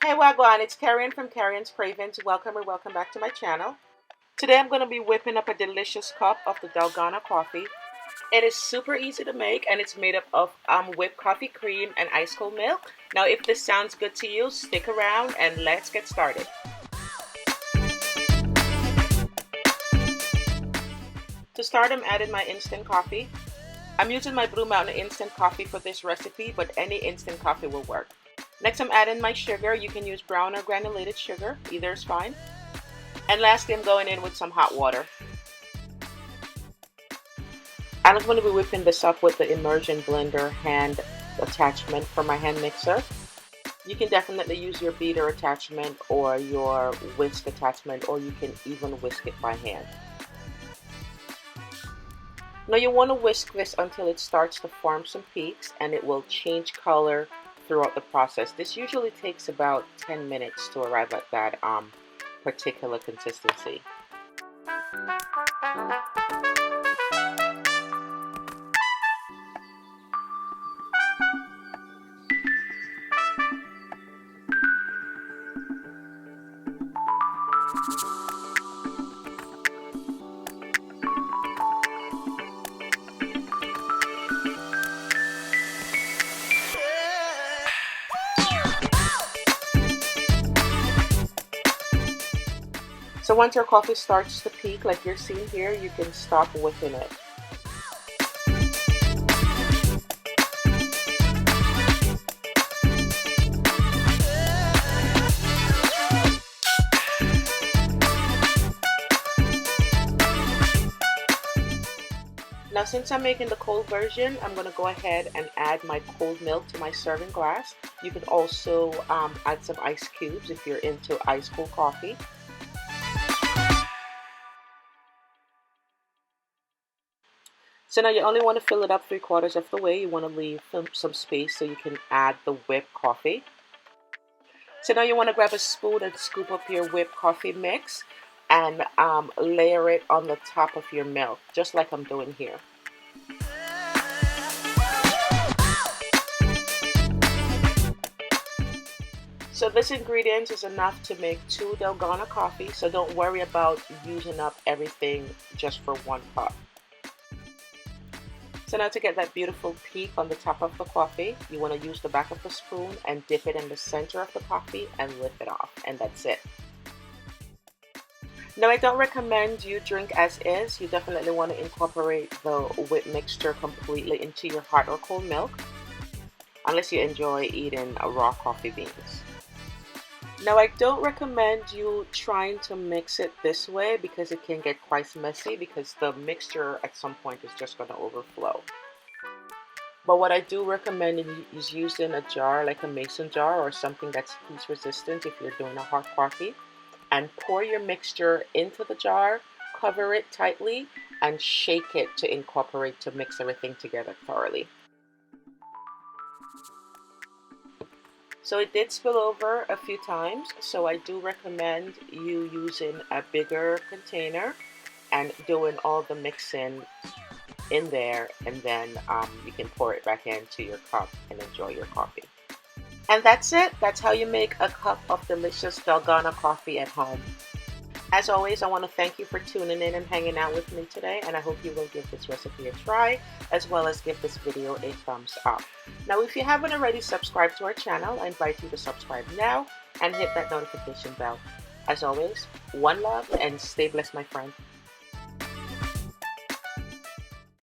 Hey Wagwan, it's Carrion from Kerriann's Cravings. Welcome or welcome back to my channel. Today I'm going to be whipping up a delicious cup of the Dalgona coffee. It is super easy to make and it's made up of whipped coffee cream and ice cold milk. Now if this sounds good to you, stick around and let's get started. To start, I'm adding my instant coffee. I'm using my Blue Mountain instant coffee for this recipe, but any instant coffee will work. Next, I'm adding my sugar. You can use brown or granulated sugar, either is fine. And lastly, I'm going in with some hot water. I'm going to be whipping this up with the immersion blender hand attachment for my hand mixer. You can definitely use your beater attachment or your whisk attachment, or you can even whisk it by hand. Now you want to whisk this until it starts to form some peaks and it will change color throughout the process. This usually takes about 10 minutes to arrive at that particular consistency. So once your coffee starts to peak like you're seeing here, you can stop whipping it. Now since I'm making the cold version, I'm going to go ahead and add my cold milk to my serving glass. You can also add some ice cubes if you're into ice cold coffee. So now you only want to fill it up 3/4 of the way. You want to leave some space so you can add the whipped coffee. So now you want to grab a spoon and scoop up your whipped coffee mix and layer it on the top of your milk, just like I'm doing here. So this ingredient is enough to make 2 Dalgona coffee, so don't worry about using up everything just for 1 cup. So now to get that beautiful peak on the top of the coffee, you want to use the back of the spoon and dip it in the center of the coffee and lift it off, and that's it. Now I don't recommend you drink as is. You definitely want to incorporate the whipped mixture completely into your hot or cold milk, unless you enjoy eating raw coffee beans. Now I don't recommend you trying to mix it this way because it can get quite messy because the mixture at some point is just going to overflow. But what I do recommend is using a jar like a mason jar or something that's heat resistant if you're doing a hot coffee, and pour your mixture into the jar, cover it tightly, and shake it to incorporate to mix everything together thoroughly. So it did spill over a few times, so I do recommend you using a bigger container and doing all the mixing in there, and then you can pour it back into your cup and enjoy your coffee. And that's it. That's how you make a cup of delicious Dalgona coffee at home. As always, I want to thank you for tuning in and hanging out with me today, and I hope you will give this recipe a try, as well as give this video a thumbs up. Now, if you haven't already subscribed to our channel, I invite you to subscribe now and hit that notification bell. As always, one love and stay blessed, my friend.